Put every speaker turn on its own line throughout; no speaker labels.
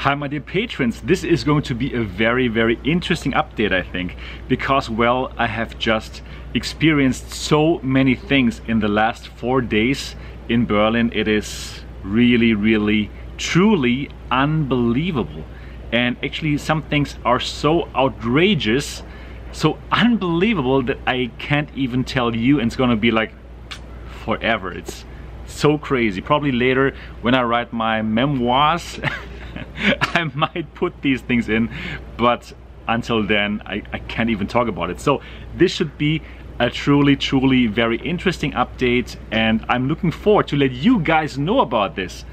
Hi my dear patrons, this is going to be a very interesting update, I think, because well, I have just experienced so many things in the last 4 days in Berlin. It is really truly unbelievable, and actually some things are so outrageous, so unbelievable that I can't even tell you, and it's gonna be like forever. It's so crazy. Probably later when I write my memoirs I might put these things in, but until then I can't even talk about it. So this should be a truly very interesting update, and I'm looking forward to let you guys know about this.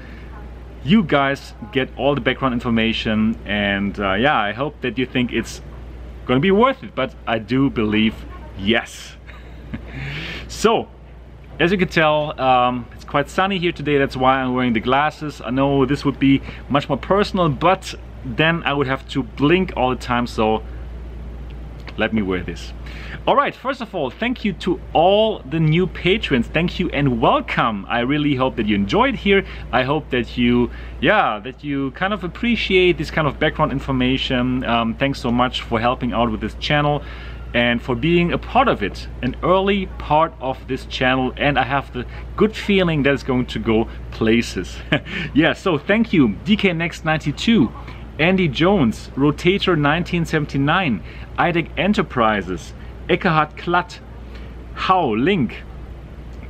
You guys get all the background information, and yeah, I hope that you think it's gonna be worth it, but I do believe yes. So as you can tell, it's quite sunny here today. That's why I'm wearing the glasses. I know this would be much more personal, but then I would have to blink all the time, so let me wear this. All right, first of all, thank you to all the new patrons. Thank you and welcome. I really hope that you enjoyed here. I hope that you kind of appreciate this kind of background information. Thanks so much for helping out with this channel and for being a part of it, an early part of this channel, and I have the good feeling that it's going to go places. Yeah, so thank you DK Next92, Andy Jones, Rotator 1979, IDEC Enterprises, Eckhard Klatt, How Link,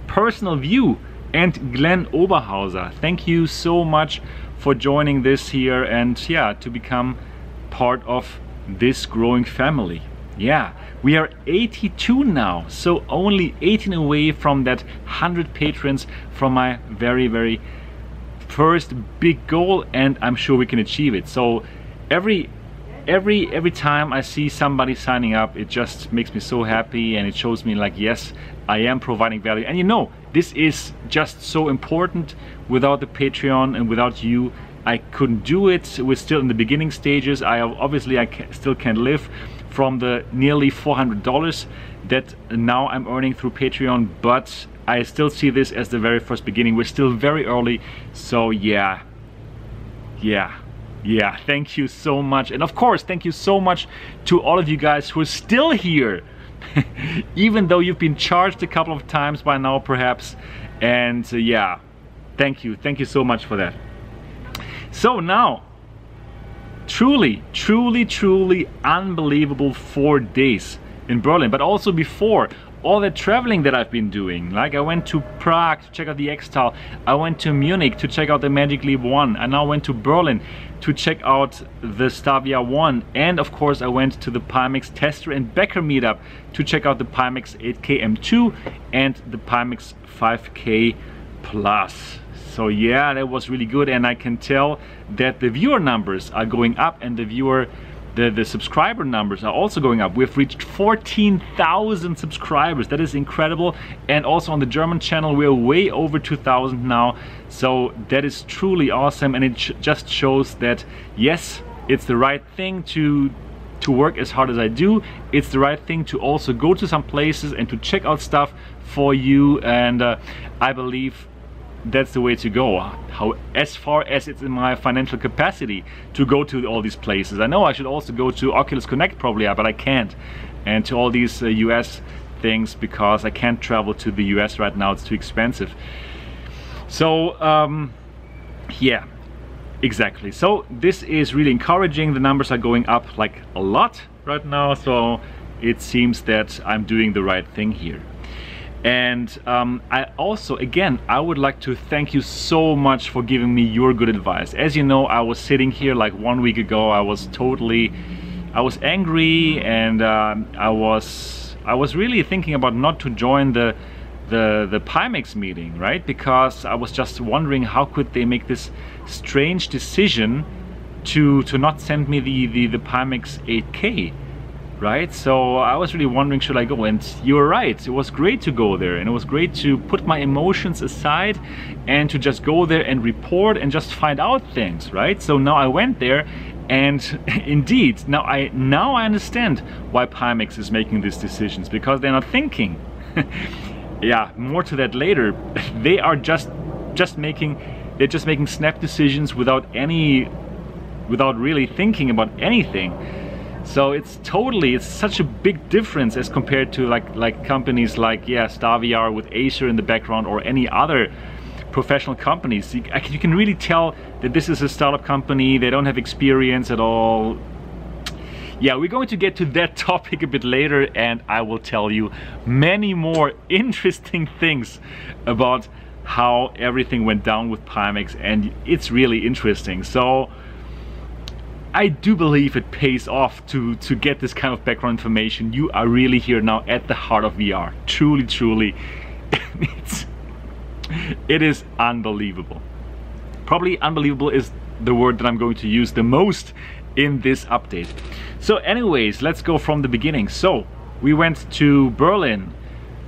Personal View, and Glenn Oberhauser. Thank you so much for joining this here, and yeah, to become part of this growing family. Yeah, we are 82 now, so only 18 away from that 100 patrons, from my very first big goal, and I'm sure we can achieve it. So every time I see somebody signing up, it just makes me so happy, and it shows me like, yes, I am providing value. And you know, this is just so important. Without the Patreon and without you, I couldn't do it. We're still in the beginning stages. I still can't live from the nearly $400 that now I'm earning through Patreon, but I still see this as the very first beginning. We're still very early, so yeah, thank you so much. And of course, thank you so much to all of you guys who are still here even though you've been charged a couple of times by now perhaps, and yeah, thank you so much for that. So now, truly unbelievable 4 days in Berlin, but also before, all the traveling that I've been doing. Like I went to Prague to check out the X-Tal, I went to Munich to check out the Magic Leap 1, I now went to Berlin to check out the Stavia 1, and of course I went to the Pimax Tester and Becker meetup to check out the Pimax 8K M2 and the Pimax 5K Plus. So yeah, that was really good, and I can tell that the viewer numbers are going up, and the subscriber numbers are also going up. We've reached 14,000 subscribers. That is incredible. And also on the German channel, we're way over 2,000 now. So that is truly awesome, and it just shows that yes, it's the right thing to work as hard as I do. It's the right thing to also go to some places and to check out stuff for you, and I believe that's the way to go. As far as it's in my financial capacity to go to all these places. I know I should also go to Oculus Connect probably, but I can't, and to all these US things, because I can't travel to the US right now. It's too expensive. So yeah, exactly. So this is really encouraging. The numbers are going up like a lot right now, so it seems that I'm doing the right thing here. And I also, again, I would like to thank you so much for giving me your good advice. As you know, I was sitting here like 1 week ago. I was angry, and I was really thinking about not to join the Pimax meeting, right? Because I was just wondering, how could they make this strange decision to not send me the Pimax 8K? Right? So I was really wondering, should I go? And you were right, it was great to go there, and it was great to put my emotions aside and to just go there and report and just find out things, right? So now I went there, and indeed, now I understand why Pimax is making these decisions, because they're not thinking. Yeah, more to that later. They are just making snap decisions without without really thinking about anything. So it's such a big difference as compared to like companies like, yeah, Star VR with Acer in the background, or any other professional companies. You can really tell that this is a startup company. They don't have experience at all. Yeah, we're going to get to that topic a bit later, and I will tell you many more interesting things about how everything went down with Pimax, and it's really interesting. So I do believe it pays off to get this kind of background information. You are really here now at the heart of VR. Truly, truly, it is unbelievable. Probably unbelievable is the word that I'm going to use the most in this update. So anyways, let's go from the beginning. So we went to Berlin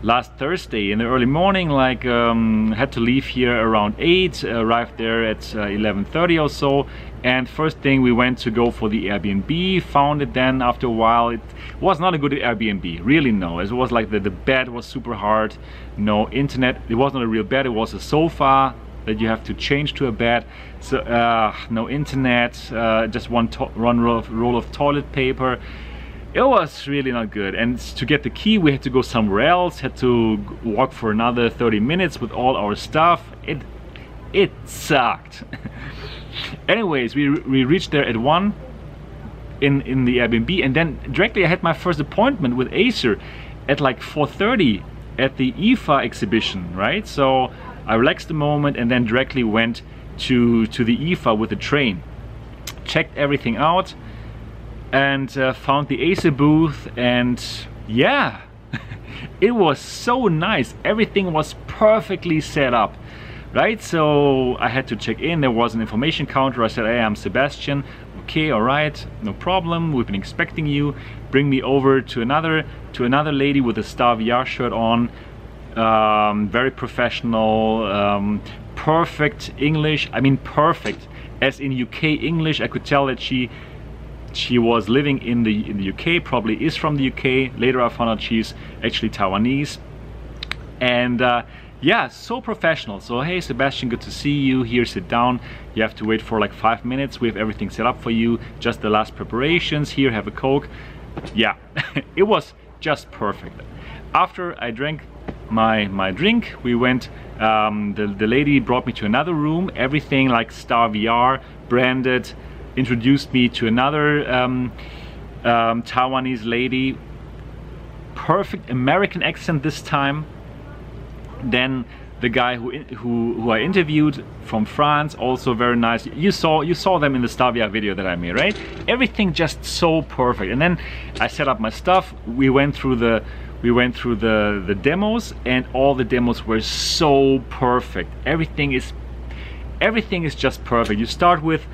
last Thursday in the early morning, like had to leave here around 8, arrived there at 11:30 or so, and first thing we went to go for the Airbnb, found it then after a while. It was not a good Airbnb, really no. It was like the bed was super hard, no internet, it was not a real bed, it was a sofa that you have to change to a bed. So no internet, just one roll of toilet paper. It was really not good, and to get the key we had to go somewhere else, had to walk for another 30 minutes with all our stuff. It sucked. Anyways, we reached there at 1 in the Airbnb, and then directly I had my first appointment with Acer at like 4:30 at the IFA exhibition, right? So I relaxed a moment and then directly went to the IFA with the train, checked everything out, and found the Acer booth, and yeah, it was so nice. Everything was perfectly set up, right? So I had to check in. There was an information counter. I said, hey, I'm Sebastian. Okay, all right, no problem. We've been expecting you. Bring me over to another lady with a Star VR shirt on. Very professional, perfect English. I mean perfect, as in UK English. I could tell that she was living in the UK, probably is from the UK. Later I found out she's actually Taiwanese. And yeah, so professional. So, hey Sebastian, good to see you. Here, sit down. You have to wait for like 5 minutes. We have everything set up for you. Just the last preparations. Here, have a Coke. Yeah, it was just perfect. After I drank my drink, we went, the lady brought me to another room, everything like Star VR, branded, introduced me to another Taiwanese lady, perfect American accent this time. Then the guy who I interviewed from France, also very nice. You saw them in the Star VR video that I made, right? Everything just so perfect. And then I set up my stuff. We went through the demos, and all the demos were so perfect. Everything is just perfect. You start with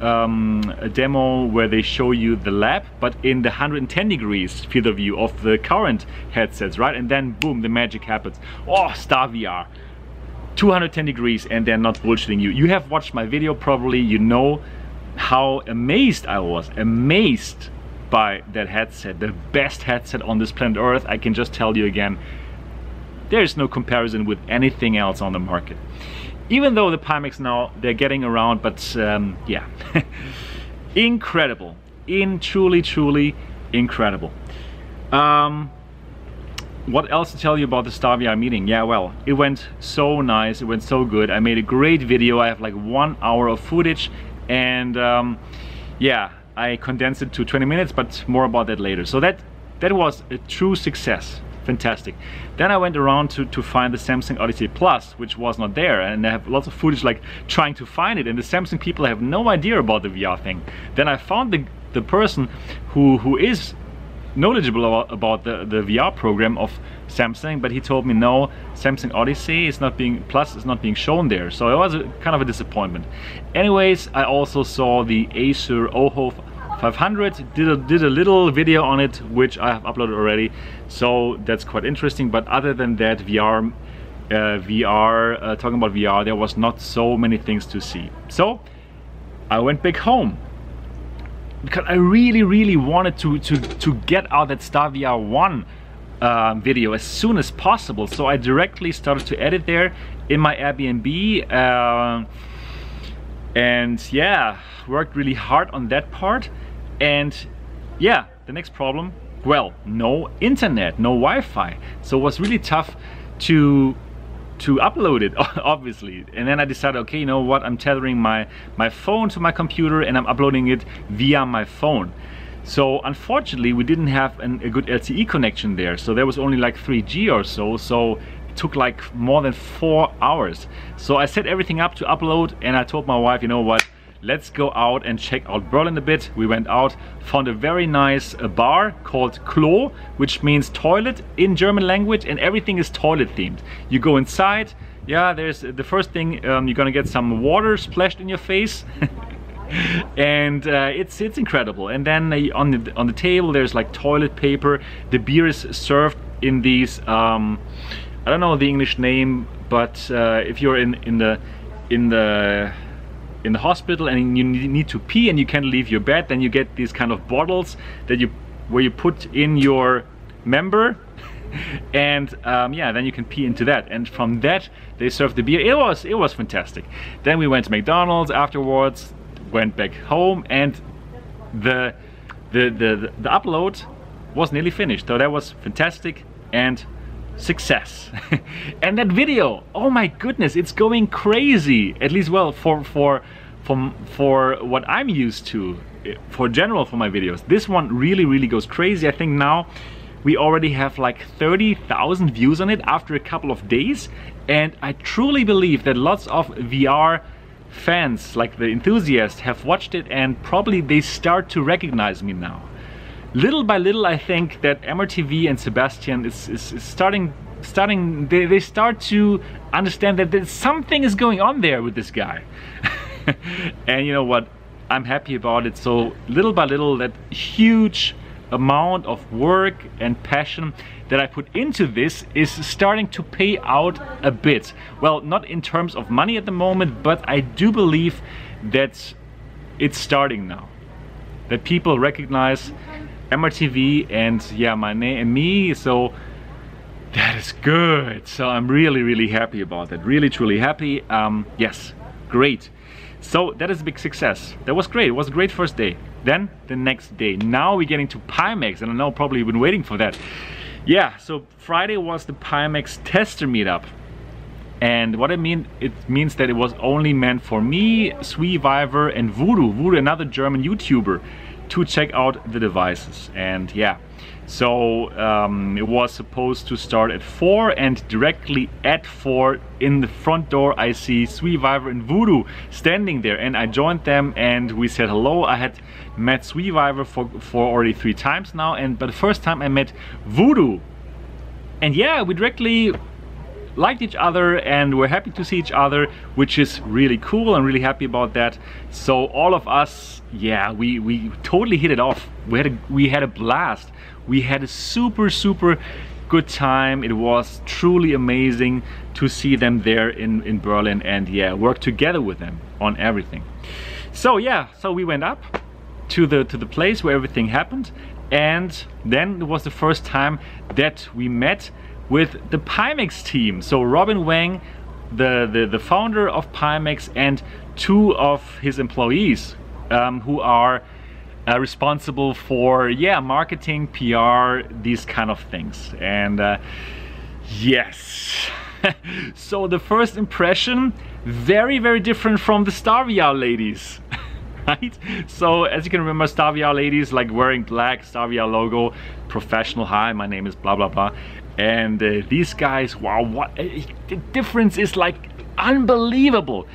a demo where they show you the lab, but in the 110 degrees field of view of the current headsets, right? And then boom, the magic happens. Oh, Star VR, 210 degrees, and they're not bullshitting you. You have watched my video probably, you know how amazed I was. Amazed by that headset, the best headset on this planet Earth. I can just tell you again, there is no comparison with anything else on the market. Even though the Pimax now, they're getting around, but yeah, incredible, truly incredible. What else to tell you about the Star VR meeting? Yeah, well, it went so nice, it went so good. I made a great video. I have like 1 hour of footage, and yeah, I condensed it to 20 minutes, but more about that later. So that was a true success. Fantastic. Then I went around to find the Samsung Odyssey Plus, which was not there, and I have lots of footage like trying to find it, and the Samsung people have no idea about the VR thing. Then I found the person who is knowledgeable about the VR program of Samsung, but he told me no, Samsung Odyssey is not being shown there. So it was kind of a disappointment. Anyways, I also saw the Acer OHO 500, did a little video on it, which I have uploaded already, so that's quite interesting. But other than that, talking about VR, there was not so many things to see. So I went back home because I really wanted to get out that Star VR 1 video as soon as possible. So I directly started to edit there in my Airbnb. And yeah, worked really hard on that part. And yeah, the next problem, well, no internet, no Wi-Fi, so it was really tough to upload it, obviously. And then I decided, okay, you know what, I'm tethering my phone to my computer and I'm uploading it via my phone. So unfortunately we didn't have a good LTE connection there, so there was only like 3G or so, so it took like more than 4 hours. So I set everything up to upload and I told my wife, you know what, let's go out and check out Berlin a bit. We went out, found a very nice bar called Klo, which means toilet in German language, and everything is toilet themed. You go inside, yeah, there's the first thing, you're gonna get some water splashed in your face. And it's incredible. And then on the table there's like toilet paper. The beer is served in these I don't know the English name, but if you're in the hospital and you need to pee and you can't leave your bed, then you get these kind of bottles that where you put in your member, and yeah, then you can pee into that, and from that they serve the beer. It was fantastic. Then we went to McDonald's afterwards, went back home, and the upload was nearly finished, so that was fantastic and success. And that video, oh my goodness, it's going crazy, at least, well, for what I'm used to, for my videos. This one really goes crazy. I think now we already have like 30,000 views on it after a couple of days, and I truly believe that lots of VR fans, like the enthusiasts, have watched it and probably they start to recognize me now. Little by little, I think that MRTV and Sebastian is starting. They start to understand that there's something is going on there with this guy. And you know what? I'm happy about it. So little by little, that huge amount of work and passion that I put into this is starting to pay out a bit. Well, not in terms of money at the moment, but I do believe that it's starting now. That people recognize MRTV and yeah, my name and me, so that is good. So I'm really happy about that. Really truly happy. Yes, great. So that is a big success. That was great. It was a great first day. Then the next day, now we're getting to Pimax, and I know probably you've been waiting for that. Yeah, so Friday was the Pimax tester meetup. And what it means that it was only meant for me, Sweeviver, and Voodoo, another German YouTuber, to check out the devices. And yeah, so it was supposed to start at 4, and directly at 4 in the front door I see Sweeviver and Voodoo standing there, and I joined them and we said hello. I had met Sweeviver for already 3 times now, but the first time I met Voodoo, and yeah, we directly liked each other and we're happy to see each other, which is really cool. I'm really happy about that. So all of us, yeah, we totally hit it off. We had a blast. We had a super good time. It was truly amazing to see them there in Berlin, and yeah, work together with them on everything. So yeah, so we went up to the place where everything happened, and then it was the first time that we met with the Pimax team. So Robin Wang, the founder of Pimax, and 2 of his employees who are responsible for, yeah, marketing, PR, these kind of things. And yes. So the first impression, very different from the Star VR ladies. Right? So as you can remember, Star VR ladies like wearing black, Star VR logo, professional, hi, my name is blah blah blah. And these guys, wow, what the difference is like unbelievable,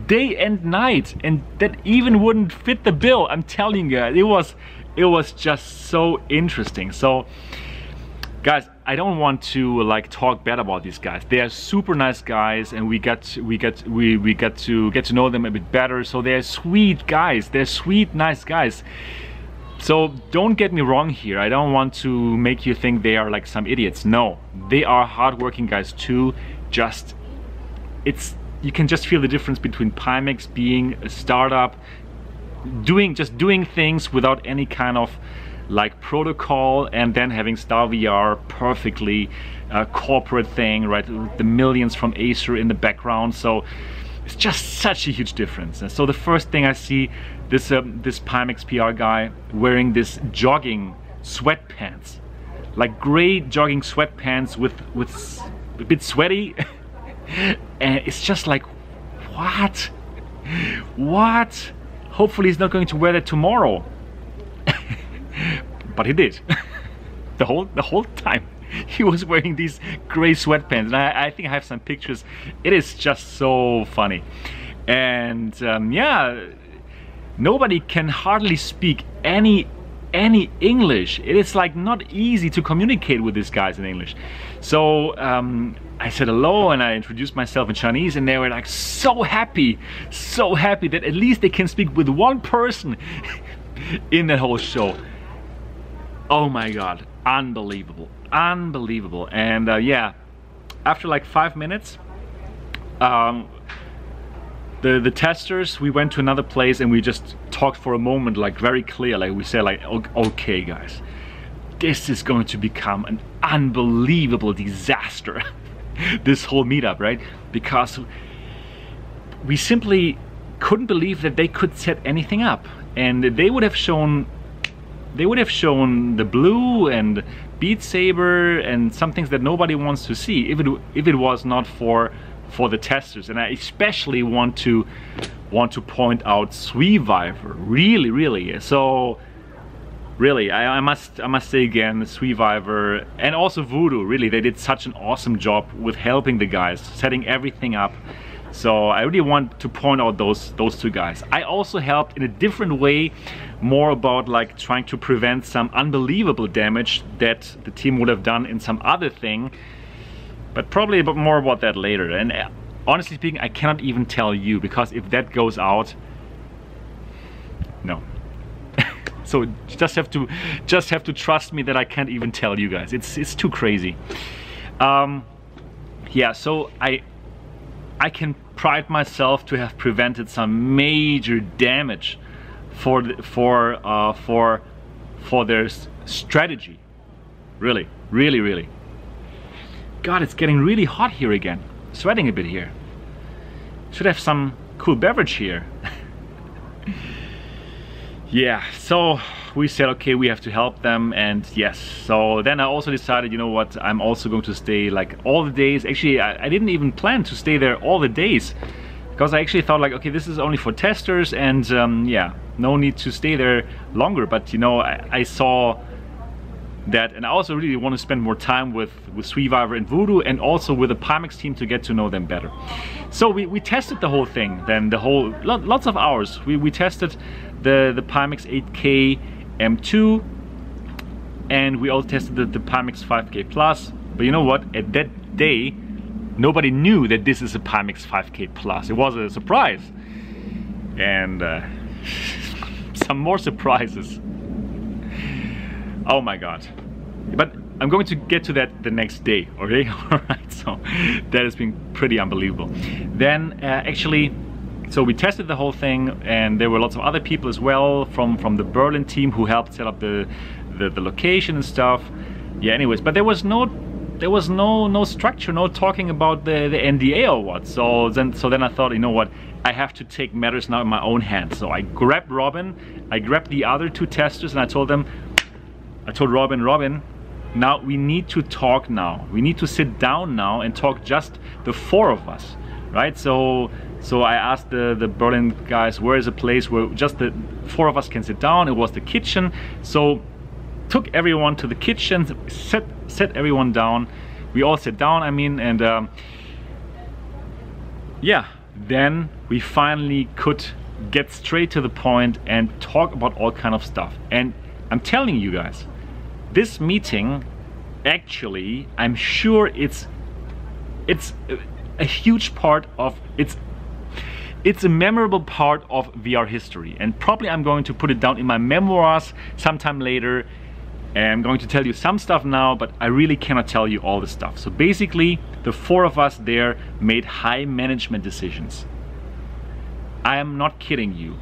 day and night, and that even wouldn't fit the bill. I'm telling you, it was just so interesting. So guys, I don't want to like talk bad about these guys. They are super nice guys, and we got to get to know them a bit better. So they're sweet guys. They're sweet, nice guys. So don't get me wrong here. I don't want to make you think they are like some idiots. No, they are hardworking guys too. Just you can just feel the difference between Pimax being a startup, just doing things without any kind of like protocol, and then having Star VR, perfectly corporate thing, right? The millions from Acer in the background. So it's just such a huge difference. And so the first thing I see, this Pimax PR guy wearing this jogging sweatpants, like gray jogging sweatpants with a bit sweaty, and it's just like, what? Hopefully he's not going to wear that tomorrow. But he did. the whole time he was wearing these gray sweatpants, and I think I have some pictures. It is just so funny. And yeah, nobody can hardly speak any English. It is like not easy to communicate with these guys in English. So I said hello and I introduced myself in Chinese, and they were like so happy that at least they can speak with one person in that whole show. Oh my god, unbelievable. And yeah, after like 5 minutes, the testers, we went to another place and we just talked for a moment, like very clear, like we said, like, okay guys, this is going to become an unbelievable disaster. This whole meetup, right? Because we simply couldn't believe that they could set anything up, and they would have shown the blue and Beat Saber and some things that nobody wants to see if it was not for the testers. And I especially want to point out Sweeviver, really. So really, I must say again, Sweeviver and also Voodoo, really, they did such an awesome job with helping the guys, setting everything up. So I really want to point out those two guys. I also helped in a different way, more about like trying to prevent some unbelievable damage that the team would have done in some other thing, but probably more about that later. And honestly speaking, I cannot even tell you, because if that goes out, no. So just have to trust me that I can't even tell you guys. It's too crazy. Yeah, so I can pride myself to have prevented some major damage for their strategy. Really. God, it's getting really hot here again. Sweating a bit here. Should have some cool beverage here. Yeah, so we said, okay, we have to help them, and yes. So then I also decided, you know what, I'm also going to stay like all the days. Actually, I didn't even plan to stay there all the days, because I actually thought like, okay, this is only for testers, and yeah, no need to stay there longer. But you know, I saw that, and I also really want to spend more time with Sweeviver and Voodoo, and also with the Pimax team to get to know them better. So we tested the whole thing, then the whole, lots of hours. We tested the Pimax 8K M2, and we also tested the Pimax 5K Plus. But you know what, at that day nobody knew that this is a Pimax 5K Plus. It was a surprise, and some more surprises. Oh my god. But I'm going to get to that the next day, okay? Alright, so that has been pretty unbelievable. Then actually, so we tested the whole thing, and there were lots of other people as well from the Berlin team who helped set up the location and stuff. Yeah, anyways, but there was no structure, no talking about the NDA or what. So then I thought, you know what, I have to take matters now in my own hands. So I grabbed Robin, I grabbed the other two testers, and I told Robin, now we need to talk now. We need to sit down now and talk, just the four of us, right? So I asked the Berlin guys, where is a place where just the four of us can sit down? It was the kitchen. So took everyone to the kitchen, set everyone down. We all sat down, I mean, and yeah, then we finally could get straight to the point and talk about all kind of stuff. And I'm telling you guys, this meeting, actually, I'm sure it's a huge part of, it's a memorable part of VR history, and probably I'm going to put it down in my memoirs sometime later. And I'm going to tell you some stuff now, but I really cannot tell you all the stuff. So basically, the four of us there made high management decisions. I am not kidding you.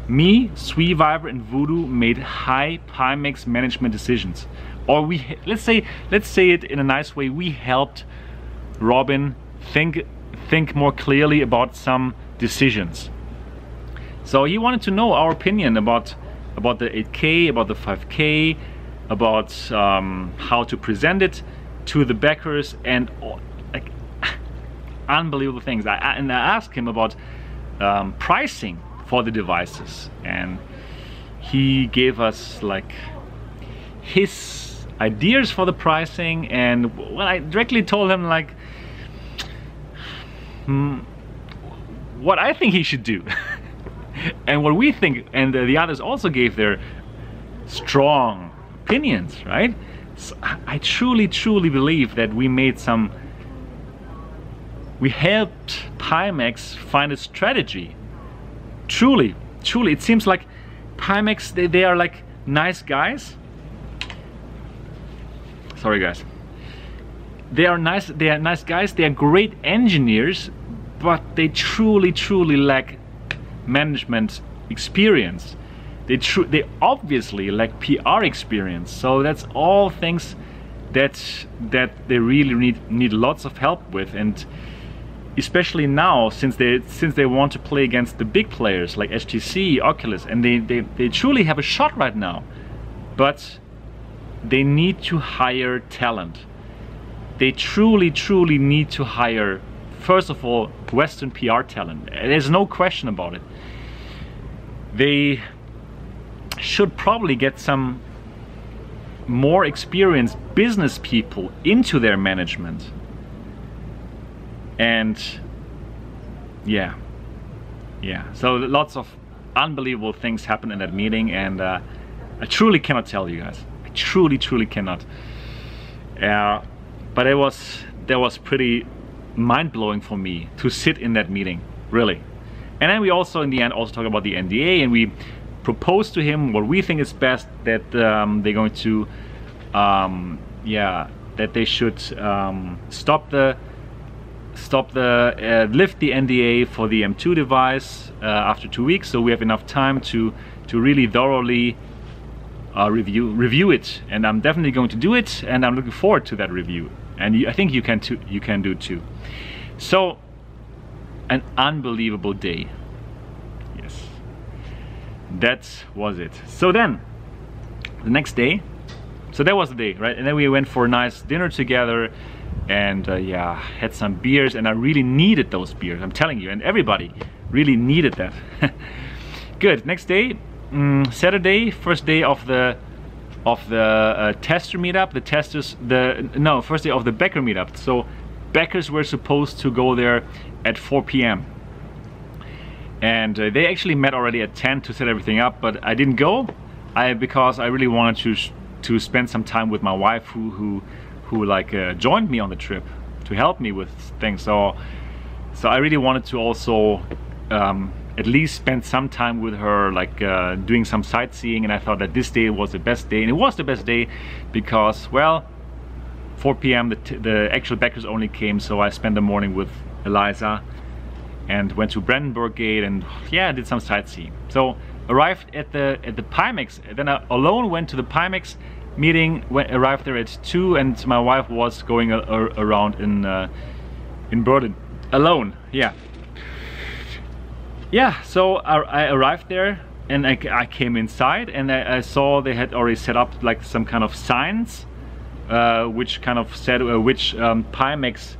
Me, Sweeviver, and Voodoo made high Pimax management decisions. Or let's say it in a nice way, we helped Robin think think more clearly about some decisions. So he wanted to know our opinion about the 8K, about the 5K, about how to present it to the backers, and like unbelievable things. I asked him about pricing for the devices, and he gave us like his ideas for the pricing. And when I directly told him like what I think he should do and what we think, and the others also gave their strong opinions, right? So I truly believe that we helped Pimax find a strategy. Truly, it seems like Pimax, they are like nice guys. Sorry guys. They are nice guys, they are great engineers, but they truly lack management experience. They obviously lack PR experience. So that's all things that they really need lots of help with. And especially now, since they want to play against the big players like HTC, Oculus, and they truly have a shot right now, but they need to hire talent. They truly need to hire, first of all, Western PR talent. There's no question about it. They should probably get some more experienced business people into their management. And yeah, so lots of unbelievable things happened in that meeting, and I truly cannot tell you guys. I truly cannot. But that was pretty mind-blowing for me to sit in that meeting, really. And then we also in the end also talk about the NDA, and we propose to him what we think is best, that they're going to that they should lift the NDA for the M2 device after 2 weeks, so we have enough time to really thoroughly review it. And I'm definitely going to do it, and I'm looking forward to that review, and I think you can do too. So an unbelievable day. Yes, that was it. So then the next day, so that was the day, right? And then we went for a nice dinner together, and had some beers, and I really needed those beers, I'm telling you, and everybody really needed that. Good. Next day, Saturday, first day of the tester meetup. First day of the backer meetup. So backers were supposed to go there at 4 p.m. and they actually met already at 10 to set everything up, but I didn't go because I really wanted to spend some time with my wife, who joined me on the trip to help me with things. So I really wanted to also at least spend some time with her, doing some sightseeing, and I thought that this day was the best day. And it was the best day because, well, 4 p.m. the actual backers only came, so I spent the morning with Eliza and went to Brandenburg Gate, and did some sightseeing. So arrived at the Pimax, then I alone went to the Pimax meeting, arrived there at 2, and my wife was going around in Berlin alone. So I arrived there, and I came inside, and I saw they had already set up like some kind of signs which kind of said which Pimax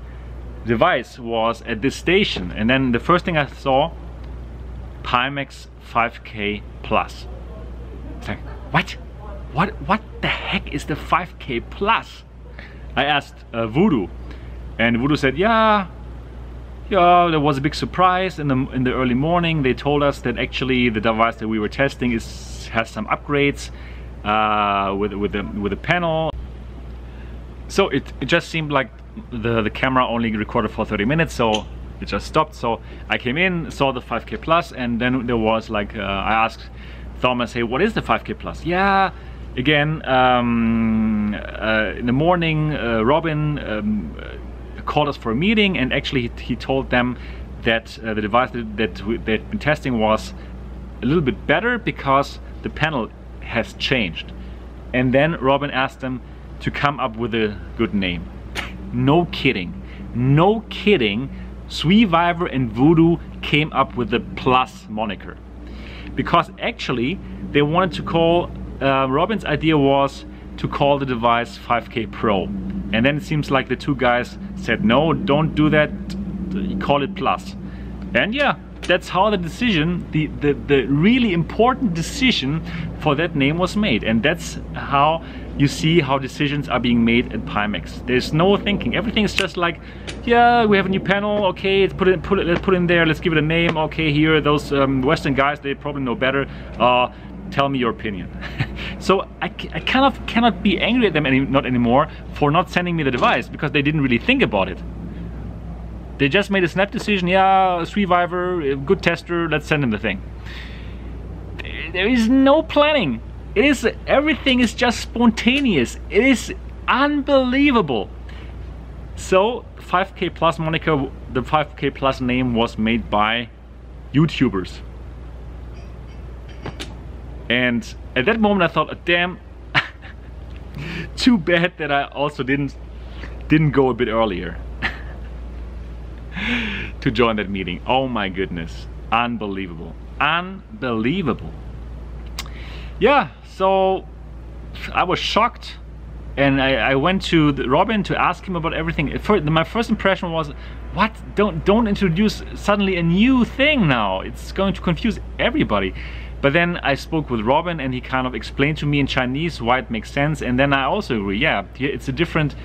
device was at this station. And then the first thing I saw, Pimax 5K Plus. It's like, what the heck is the 5K Plus? I asked Voodoo, and Voodoo said, yeah, there was a big surprise in the early morning. They told us that actually the device that we were testing has some upgrades with the panel. So it just seemed like the camera only recorded for 30 minutes, so it just stopped. So I came in, saw the 5K Plus, and then there was I asked Thomas, hey, what is the 5K Plus? Yeah, again, in the morning, Robin called us for a meeting, and actually he told them that the device that they'd been testing was a little bit better because the panel has changed. And then Robin asked them to come up with a good name. No kidding. Survivor and Voodoo came up with the Plus moniker. Because actually they wanted to call, Robin's idea was to call the device 5K Pro. And then it seems like the two guys said, no, don't do that, call it Plus. And yeah, that's how the decision, the really important decision for that name was made. And that's how you see how decisions are being made at Pimax. There's no thinking. Everything is just like, yeah, we have a new panel, okay, let's put it in there, let's give it a name, okay, here, those Western guys, they probably know better. Tell me your opinion. So I kind of cannot be angry at them not anymore for not sending me the device, because they didn't really think about it. They just made a snap decision, yeah, Survivor, good tester, let's send him the thing. There is no planning. Everything is just spontaneous. It is unbelievable. So 5K Plus moniker, the 5K Plus name was made by YouTubers. And at that moment I thought, oh, damn, too bad that I also didn't go a bit earlier to join that meeting. Oh my goodness, unbelievable, unbelievable. Yeah, so I was shocked, and I went to Robin to ask him about everything. My first impression was, what? Don't introduce suddenly a new thing now. It's going to confuse everybody. But then I spoke with Robin, and he kind of explained to me in Chinese why it makes sense. And then I also agree. Yeah, it's a different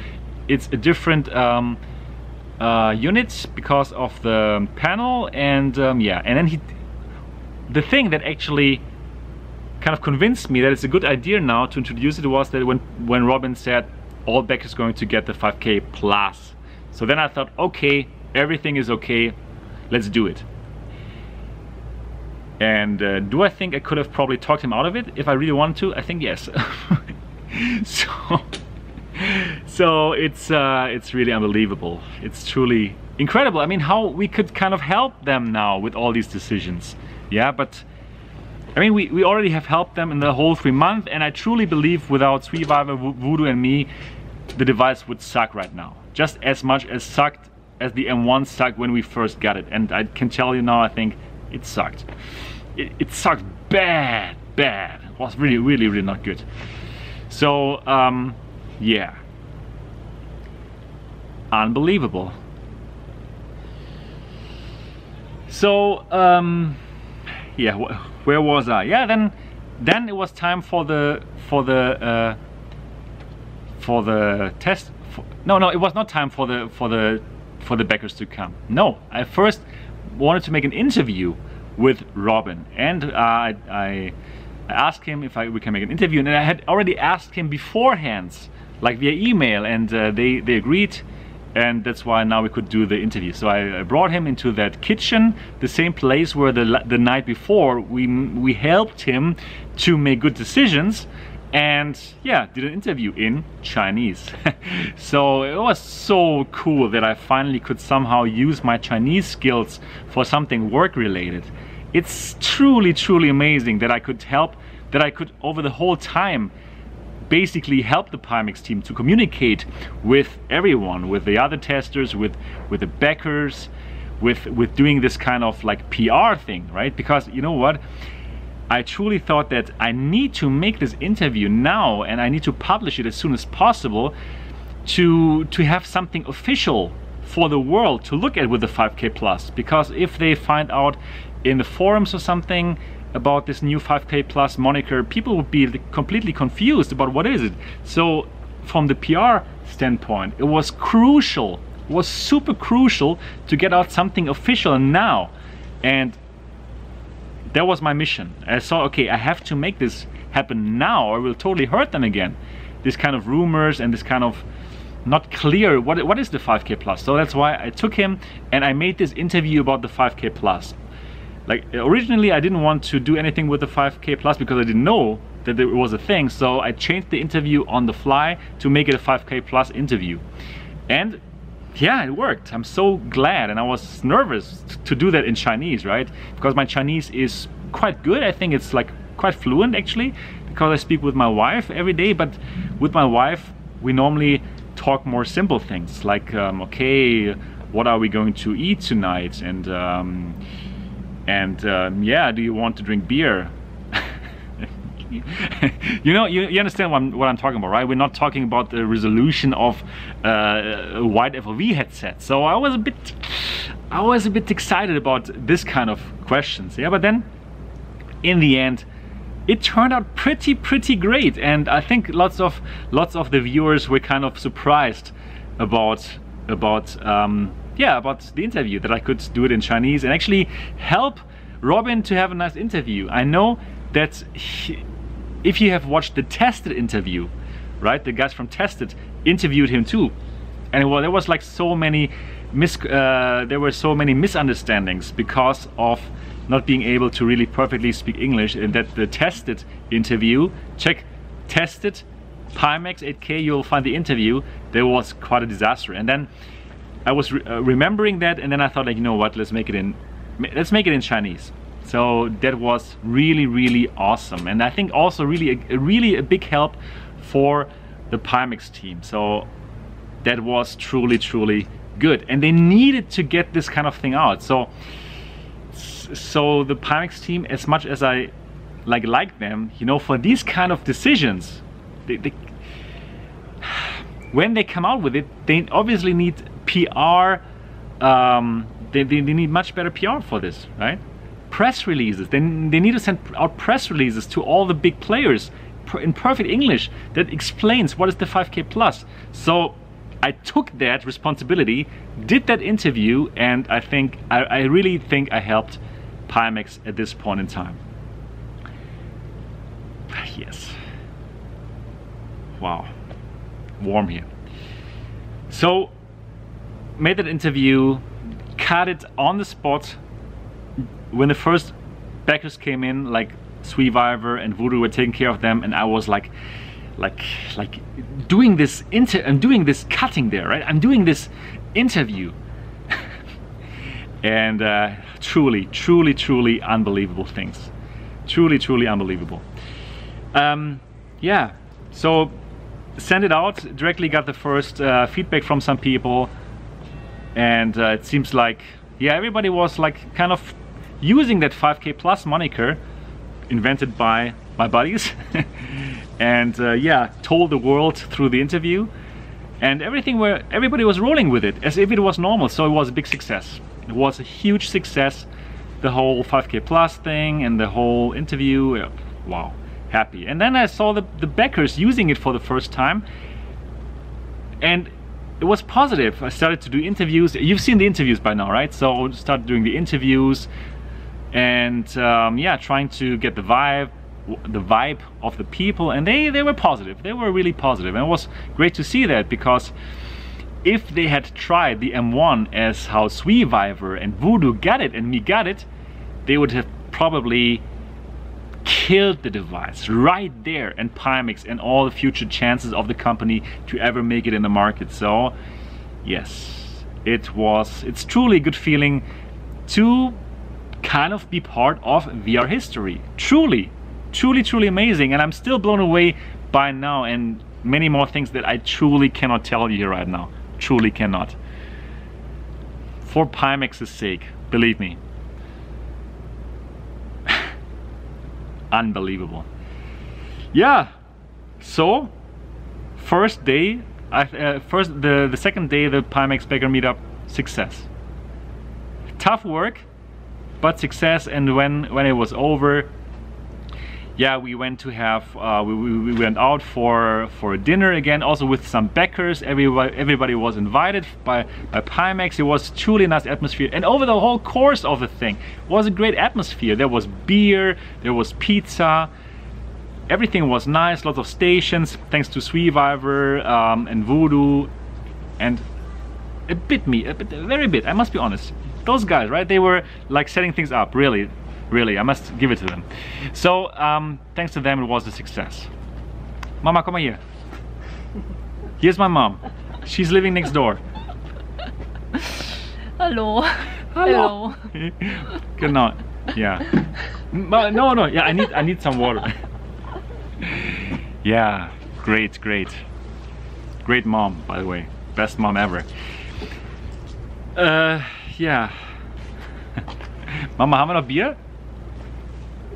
unit because of the panel, and yeah. And then the thing that actually kind of convinced me that it's a good idea now to introduce it was that when Robin said all backers going to get the 5K Plus. So then I thought, okay, everything is okay, let's do it. And do I think I could have probably talked him out of it if I really wanted to? I think yes. So it's really unbelievable. It's truly incredible. I mean, how we could kind of help them now with all these decisions. Yeah, but I mean, we already have helped them in the whole 3 months, and I truly believe without Survivor, Voodoo and me, the device would suck right now. Just as much as sucked as the M1 sucked when we first got it. And I can tell you now, I think it sucked. It sucked bad. It was really not good. So, yeah. Unbelievable. So, yeah, where was I? Yeah, then it was time for the test. No, it was not time for the backers to come. No, I first wanted to make an interview with Robin, and I asked him if we can make an interview, and I had already asked him beforehand, like via email, and they agreed. And that's why now we could do the interview. So I brought him into that kitchen, the same place where the night before we helped him to make good decisions, and yeah, did an interview in Chinese. So it was so cool that I finally could somehow use my Chinese skills for something work related. It's truly amazing that I could over the whole time basically help the Pimax team to communicate with everyone, with the other testers, with the backers, with doing this kind of like PR thing, right? Because you know what, I truly thought that I need to make this interview now, and I need to publish it as soon as possible to have something official for the world to look at with the 5K Plus. Because if they find out in the forums or something about this new 5K Plus moniker, people would be completely confused about what is it. So from the PR standpoint, it was crucial, it was super crucial to get out something official now. And that was my mission. I saw, okay, I have to make this happen now or it will totally hurt them again. This kind of rumors and this kind of not clear what is the 5K Plus. So that's why I took him and I made this interview about the 5K Plus. Like originally I didn't want to do anything with the 5K Plus because I didn't know that it was a thing, so I changed the interview on the fly to make it a 5K Plus interview. And yeah, it worked. I'm so glad, and I was nervous to do that in Chinese, right? Because my Chinese is quite good. I think it's like quite fluent actually, because I speak with my wife every day, but with my wife we normally talk more simple things like okay, what are we going to eat tonight, and yeah, do you want to drink beer? You know, you understand what I'm talking about, right? We're not talking about the resolution of a wide FOV headset. So I was a bit excited about this kind of questions. Yeah, but then in the end, it turned out pretty great, and I think lots of the viewers were kind of surprised about the interview, that I could do it in Chinese and actually help Robin to have a nice interview. I know that if you have watched the Tested interview, right, the guys from Tested interviewed him too, and there was like so many there were so many misunderstandings because of not being able to really perfectly speak English, and that the Tested interview, check Tested Pimax 8K, you'll find the interview, there was quite a disaster. And then I was remembering that, and then I thought, like, you know what, let's make it in Chinese. So that was really awesome, and I think also really a big help for the Pimax team. So that was truly good, and they needed to get this kind of thing out. So the Pimax team, as much as I like them, you know, for these kind of decisions, when they come out with it, they obviously need PR. They need much better PR for this, right? Press releases. They need to send out press releases to all the big players in perfect English that explains what is the 5K Plus. So I took that responsibility, did that interview, and I really think I helped Pimax at this point in time. Yes. Wow. Warm here. So made that interview, cut it on the spot. When the first backers came in, like Sweeviver and Voodoo were taking care of them, and I was like doing this I'm doing this cutting there, right? I'm doing this interview. And truly unbelievable things. Truly unbelievable. Yeah, so sent it out, directly got the first feedback from some people, and it seems like, yeah, everybody was like kind of using that 5K Plus moniker invented by my buddies and yeah, told the world through the interview, and everybody was rolling with it as if it was normal. So it was a big success. It was a huge success, the whole 5K Plus thing and the whole interview. Wow, happy. And then I saw the backers using it for the first time, and it was positive. I started to do interviews. You've seen the interviews by now, right? So I started doing the interviews, and yeah, trying to get the vibe of the people, and they were positive. They were really positive, and it was great to see that, because if they had tried the M1 as how Sweeviver and Voodoo got it and me got it, they would have probably killed the device right there, and Pimax and all the future chances of the company to ever make it in the market. So yes, it's truly a good feeling to kind of be part of VR history. Truly amazing, and I'm still blown away by now, and many more things that I truly cannot tell you right now. Truly cannot. For Pimax's sake, believe me. Unbelievable. Yeah, so first day, the second day, the Pimax Backer Meetup, success. Tough work, but success. And when it was over, yeah, we went to have we went out for a dinner again, also with some backers. Everybody was invited by Pimax. It was truly nice atmosphere, and over the whole course of the thing was a great atmosphere. There was beer, there was pizza, everything was nice. Lots of stations, thanks to Sweeviver and Voodoo, and a very bit. I must be honest. Those guys, right? They were like setting things up, really. I must give it to them. So thanks to them, it was a success. Mama, come here. Here's my mom. She's living next door.
Hello.
Hello. Good night. Yeah. No. Yeah, I need some water. Yeah. Great mom, by the way. Best mom ever. Ja. Mama, haben wir noch Bier?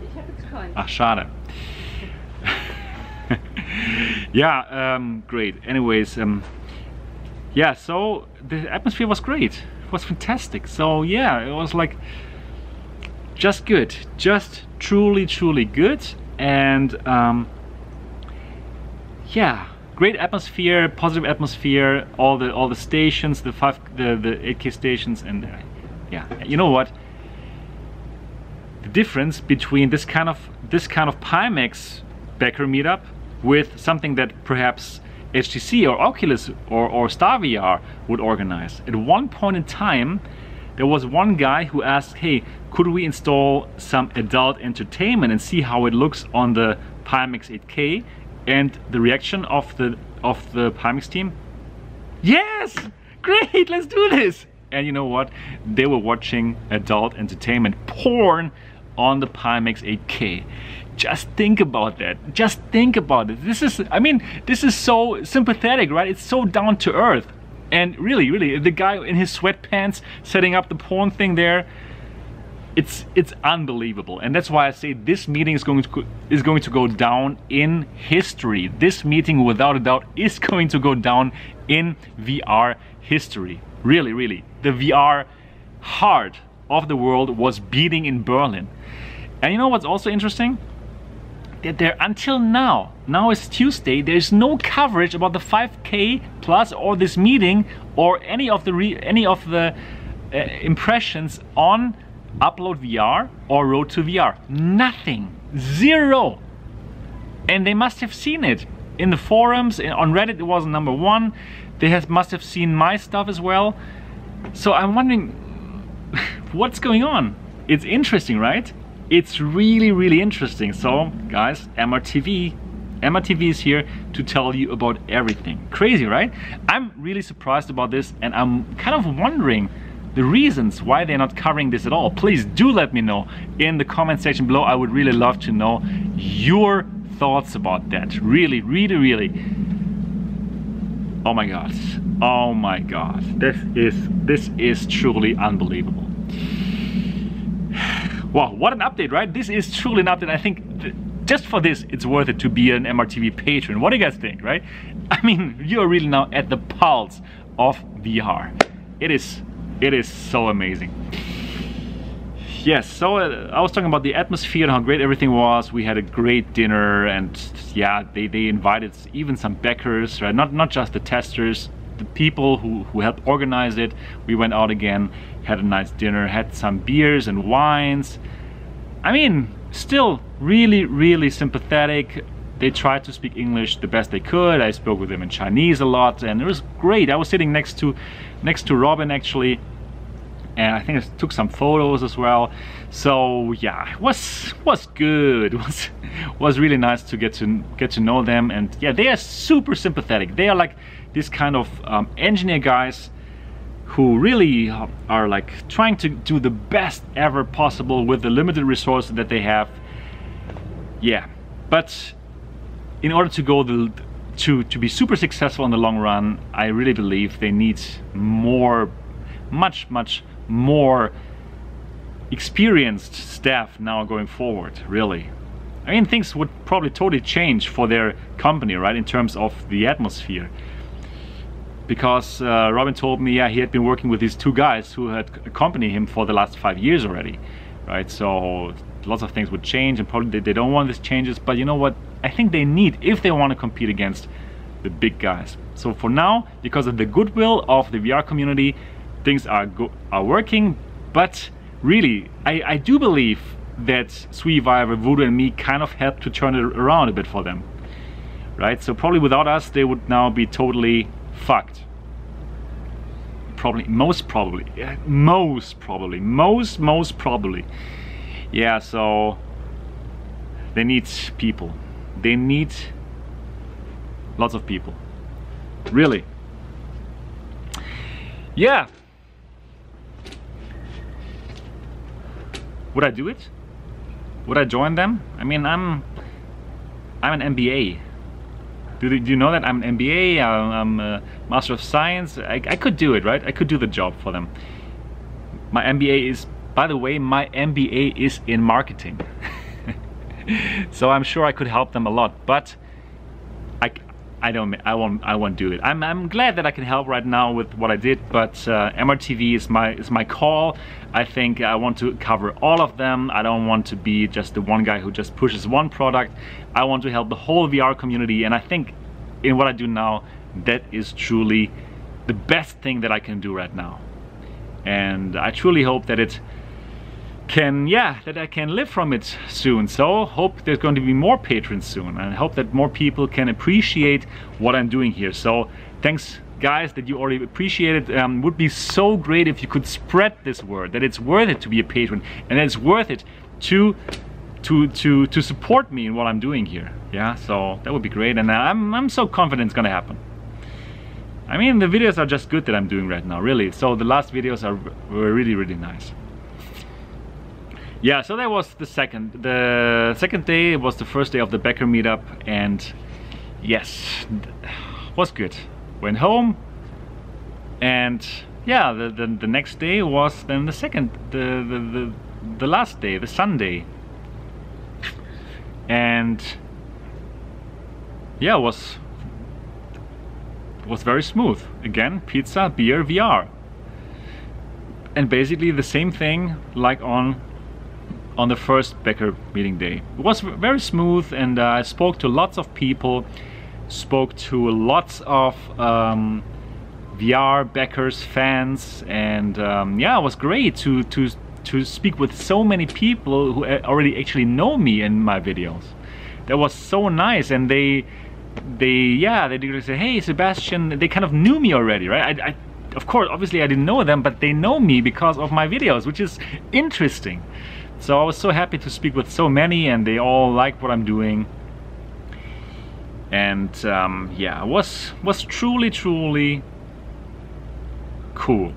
Ich habe jetzt keinen.
Ach, schade. Yeah, great. Anyways, yeah, so the atmosphere was great. It was fantastic. So yeah, it was like just good, just truly good. And yeah, great atmosphere, positive atmosphere. All the stations, the 8K stations, and yeah, you know what? The difference between this kind of Pimax backer meetup with something that perhaps HTC or Oculus or Star VR would organize. At one point in time, there was one guy who asked, hey, could we install some adult entertainment and see how it looks on the Pimax 8K? And the reaction of the Pimax team, yes, great, let's do this. And you know what? They were watching adult entertainment porn on the Pimax 8K. Just think about that. Just think about it. This is, I mean, this is so sympathetic, right? It's so down to earth. And really, the guy in his sweatpants setting up the porn thing there, it's unbelievable. And that's why I say this meeting is going to go down in history. This meeting, without a doubt, is going to go down in VR history. Really. The VR heart of the world was beating in Berlin. And you know what's also interesting? That there, until now is Tuesday, there's no coverage about the 5K plus or this meeting or any of the impressions on Upload VR or Road to VR. Nothing, zero. And they must have seen it in the forums. On Reddit it was number one. They must have seen my stuff as well. So I'm wondering what's going on. It's interesting, right? It's really interesting. So guys, MRTV is here to tell you about everything. Crazy, right? I'm really surprised about this, and I'm kind of wondering the reasons why they're not covering this at all. Please do let me know in the comment section below. I would really love to know your thoughts about that. Really. Oh my god, this is truly unbelievable. Wow, what an update, right? This is truly an update. I think just for this, it's worth it to be an MRTV patron. What do you guys think, right? I mean, you're really now at the pulse of VR. It is so amazing. Yes, so I was talking about the atmosphere and how great everything was. We had a great dinner, and yeah, they invited even some backers, right? Not just the testers, the people who helped organize it. We went out again, had a nice dinner, had some beers and wines. I mean, still really sympathetic. They tried to speak English the best they could. I spoke with them in Chinese a lot, and it was great. I was sitting next to Robin actually, and I think I took some photos as well. So yeah, it was good. It was really nice to get to know them, and yeah, they are super sympathetic. They are like this kind of engineer guys who really are like trying to do the best ever possible with the limited resources that they have. Yeah, but in order to go to be super successful in the long run, I really believe they need much more experienced staff now going forward, really. I mean, things would probably totally change for their company, right, in terms of the atmosphere. Because Robin told me, yeah, he had been working with these two guys who had accompanied him for the last 5 years already, right? So lots of things would change, and probably they don't want these changes, but you know what? I think they need, if they want to compete against the big guys. So for now, because of the goodwill of the VR community, things are working, but really, I do believe that Sweeviver, Voodoo and me kind of helped to turn it around a bit for them, right? So probably without us, they would now be totally fucked. Most probably. Yeah, so they need people. They need lots of people. Really. Yeah. Would I do it? Would I join them? I mean, I'm an MBA. Do you know that I'm an MBA, I'm a Master of Science? I could do it, right? I could do the job for them. My MBA is, by the way, my MBA is in marketing. So I'm sure I could help them a lot, but I won't do it. I'm glad that I can help right now with what I did, but MRTV is my call. I think I want to cover all of them. I don't want to be just the one guy who just pushes one product. I want to help the whole VR community, and I think in what I do now, that is truly the best thing that I can do right now. And I truly hope that it can, that I can live from it soon. So hope there's going to be more patrons soon, and I hope that more people can appreciate what I'm doing here. So thanks guys that you already appreciate it. Would be so great if you could spread this word that it's worth it to be a patron, and it's worth it to support me in what I'm doing here. Yeah, so that would be great, and I'm so confident it's gonna happen. I mean, the videos are just good that I'm doing right now, really. So the last videos were really nice. Yeah, so that was the second day. It was the first day of the Becker meetup, and yes, was good. Went home, and yeah, the next day was then the last day, the Sunday, and yeah, it was very smooth. Again, pizza, beer, VR, and basically the same thing like on the first Becker meeting day. It was very smooth, and I spoke to lots of people, spoke to lots of VR Beckers fans, and yeah, it was great to speak with so many people who already actually know me in my videos. That was so nice, and they did say, hey Sebastian, they kind of knew me already, right? Of course, obviously I didn't know them, but they know me because of my videos, which is interesting. So I was so happy to speak with so many, and they all like what I'm doing. And yeah, it was truly cool.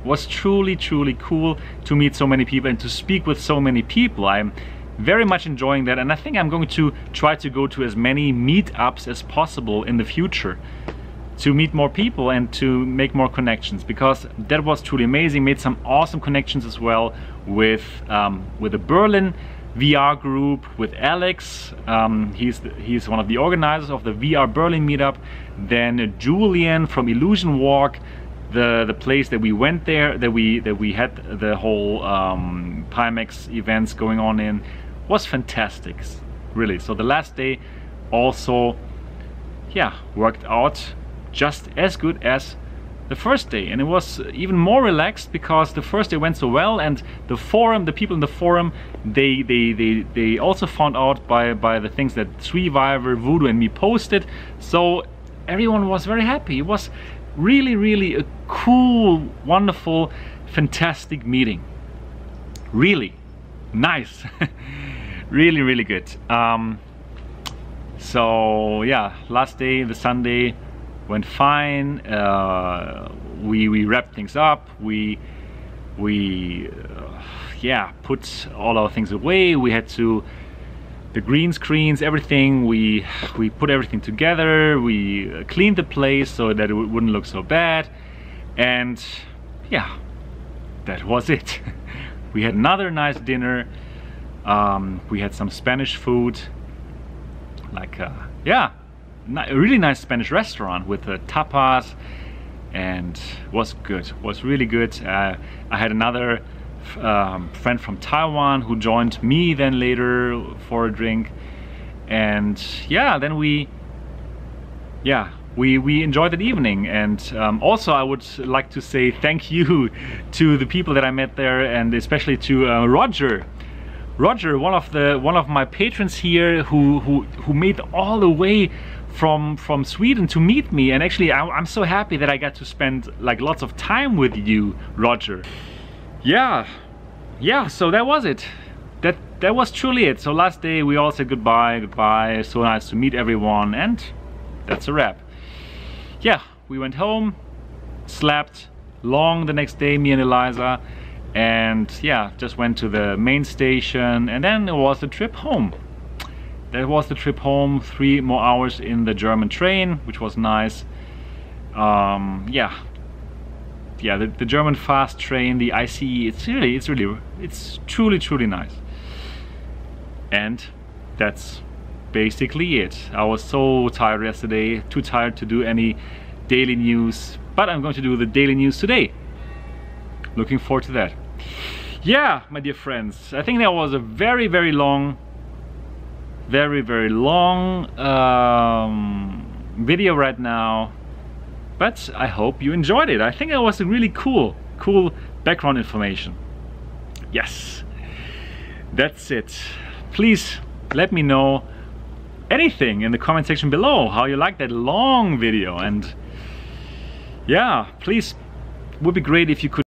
Was truly cool to meet so many people and to speak with so many people. I'm very much enjoying that, and I think I'm going to try to go to as many meetups as possible in the future to meet more people and to make more connections, because that was truly amazing. Made some awesome connections as well with the Berlin VR group, with Alex. He's one of the organizers of the VR Berlin meetup. Then Julian from Illusion Walk, the place that we went there, that we had the whole Pimax events going on in, was fantastic, really. So the last day also, yeah, worked out just as good as the first day, and it was even more relaxed because the first day went so well, and the people in the forum, they also found out by the things that Sweeviver, Voodoo and me posted, so everyone was very happy. It was really a cool, wonderful, fantastic meeting. Really nice. really good. So yeah, last day, the Sunday, went fine. We wrapped things up. We yeah, put all our things away. We had to, the green screens, everything. We put everything together. We cleaned the place so that it wouldn't look so bad. And yeah, that was it. We had another nice dinner. We had some Spanish food, like yeah, a really nice Spanish restaurant with tapas, and was good. Was really good. I had another friend from Taiwan who joined me then later for a drink, and yeah, then we enjoyed that evening. And also I would like to say thank you to the people that I met there, and especially to Roger, one of my patrons here, who made all the way from Sweden to meet me. And actually I'm so happy that I got to spend like lots of time with you, Roger. Yeah, so that was it. That was truly it. So last day we all said goodbye. So nice to meet everyone, and that's a wrap. Yeah, we went home, slept long the next day, me and Eliza, and yeah, just went to the main station, and then it was the trip home. that was the trip home. 3 more hours in the German train, which was nice. Yeah, the German fast train, the ICE, it's truly nice. And that's basically it. I was so tired yesterday, too tired to do any daily news, but I'm going to do the daily news today. Looking forward to that. Yeah, my dear friends, I think that was a very long video right now, but I hope you enjoyed it. I think it was a really cool background information. Yes, that's it. Please let me know anything in the comment section below, how you like that long video, and yeah, please, would be great if you could